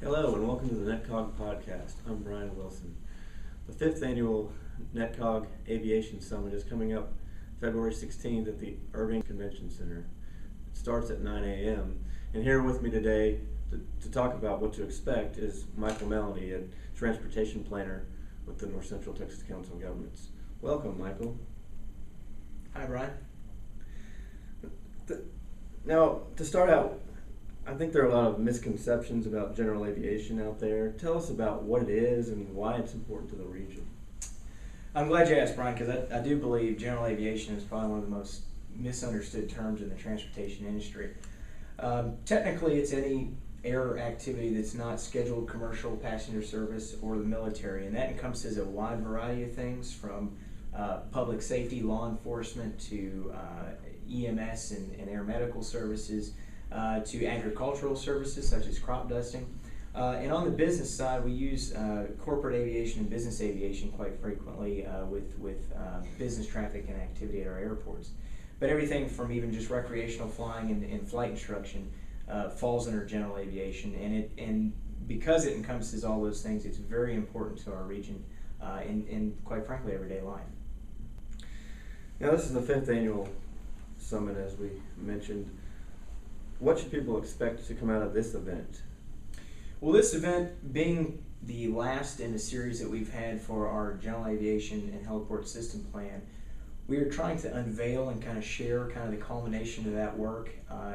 Hello and welcome to the NCTCOG podcast. I'm Brian Wilson. The 5th annual NCTCOG Aviation Summit is coming up February 16th at the Irving Convention Center. It starts at 9 a.m. And here with me today to talk about what to expect is Michael Melody, a transportation planner with the North Central Texas Council of Governments. Welcome, Michael. Hi, Brian. Now, to start out, I think there are a lot of misconceptions about general aviation out there. Tell us about what it is and why it's important to the region. I'm glad you asked, Brian, because I do believe general aviation is probably one of the most misunderstood terms in the transportation industry. Technically, it's any air activity that's not scheduled commercial passenger service or the military, and that encompasses a wide variety of things from public safety, law enforcement, to EMS and air medical services, to agricultural services such as crop dusting. And on the business side, we use corporate aviation and business aviation quite frequently with business traffic and activity at our airports. But everything from even just recreational flying and flight instruction falls under general aviation, and because it encompasses all those things, it's very important to our region and quite frankly, everyday life. Now, this is the 5th annual summit, as we mentioned. What should people expect to come out of this event? Well, this event being the last in a series that we've had for our general aviation and heliport system plan, we are trying to unveil and kind of share kind of the culmination of that work,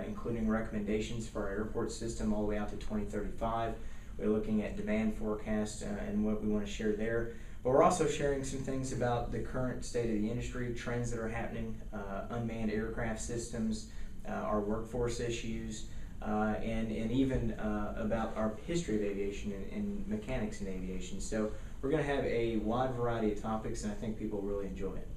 including recommendations for our airport system all the way out to 2035. We're looking at demand forecast and what we want to share there. But we're also sharing some things about the current state of the industry, trends that are happening, unmanned aircraft systems, our workforce issues, and even about our history of aviation and mechanics in aviation. So we're going to have a wide variety of topics, and I think people will really enjoy it.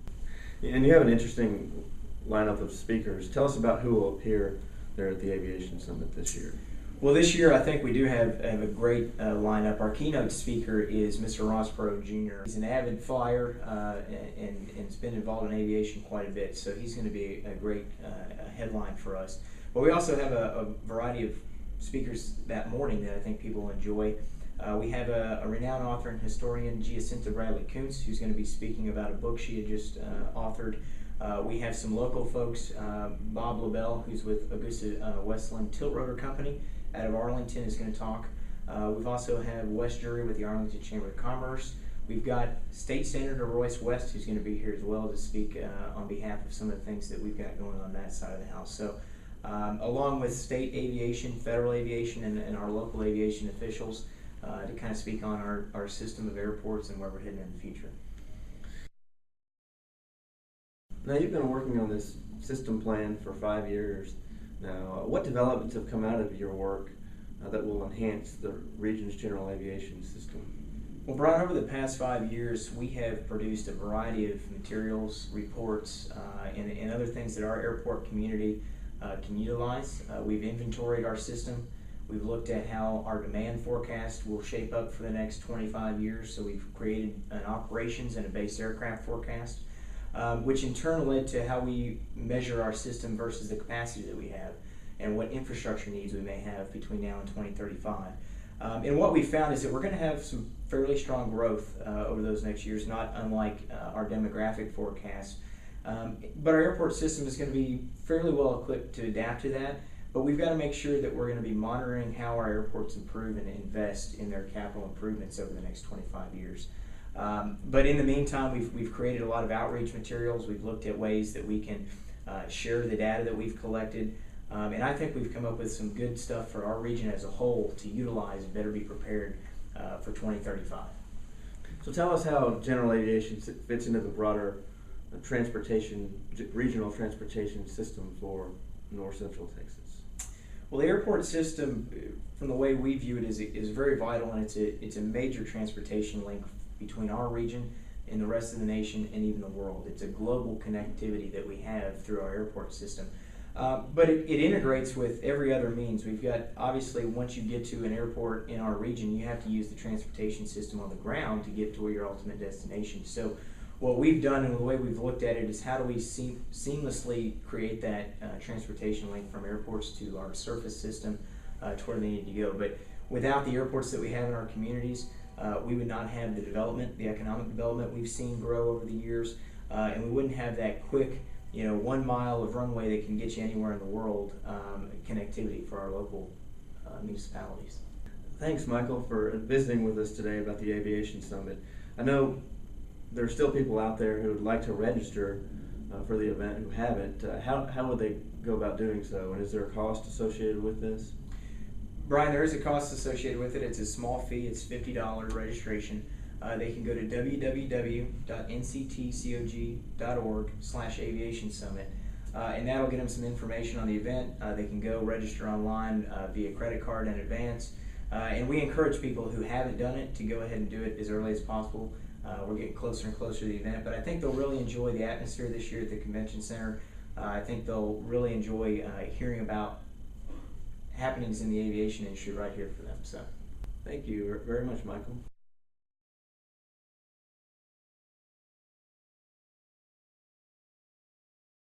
And you have an interesting lineup of speakers. Tell us about who will appear there at the Aviation Summit this year. Well, this year I think we do have a great lineup. Our keynote speaker is Mr. Perot Jr. He's an avid flyer and has been involved in aviation quite a bit, so he's going to be a great headline for us. But we also have a variety of speakers that morning that I think people will enjoy. We have a renowned author and historian, Jacinta Bradley Kuntz, who's going to be speaking about a book she had just authored. We have some local folks, Bob LaBelle, who's with Augusta Westland Tilt Rotor Company out of Arlington, is going to talk. We've also have Wes Jury with the Arlington Chamber of Commerce. We've got State Senator Royce West, who's going to be here as well to speak on behalf of some of the things that we've got going on that side of the house. So along with state aviation, federal aviation, and our local aviation officials to kind of speak on our system of airports and where we're heading in the future. Now, you've been working on this system plan for 5 years now. What developments have come out of your work that will enhance the region's general aviation system? Well, Brian, over the past 5 years, we have produced a variety of materials, reports, and other things that our airport community can utilize. We've inventoried our system. We've looked at how our demand forecast will shape up for the next 25 years. So we've created an operations and a base aircraft forecast, which in turn led to how we measure our system versus the capacity that we have and what infrastructure needs we may have between now and 2035. And what we found is that we're going to have some fairly strong growth over those next years, not unlike our demographic forecast. But our airport system is going to be fairly well equipped to adapt to that. But we've got to make sure that we're going to be monitoring how our airports improve and invest in their capital improvements over the next 25 years. But in the meantime, we've created a lot of outreach materials. We've looked at ways that we can share the data that we've collected. And I think we've come up with some good stuff for our region as a whole to utilize and better be prepared for 2035. So tell us how general aviation fits into the broader regional transportation system for North Central Texas. Well, the airport system, from the way we view it, is very vital, and it's a major transportation link between our region and the rest of the nation and even the world. It's a global connectivity that we have through our airport system. But it integrates with every other means. We've got, obviously, once you get to an airport in our region, you have to use the transportation system on the ground to get to your ultimate destination. So what we've done and the way we've looked at it is how do we seamlessly create that transportation link from airports to our surface system to where they need to go. But Without the airports that we have in our communities, we would not have the development, the economic development we've seen grow over the years, and we wouldn't have that quick, 1 mile of runway that can get you anywhere in the world connectivity for our local municipalities. Thanks, Michael, for visiting with us today about the Aviation Summit. I know there are still people out there who would like to register for the event who haven't. How would they go about doing so, and is there a cost associated with this? Brian, there is a cost associated with it. It's a small fee. It's $50 registration. They can go to www.nctcog.org/aviation summit, and that'll get them some information on the event. They can go register online via credit card in advance, and we encourage people who haven't done it to go ahead and do it as early as possible. We're getting closer and closer to the event, but I think they'll really enjoy the atmosphere this year at the convention center. I think they'll really enjoy hearing about happenings in the aviation industry right here for them. So, thank you very much, Michael.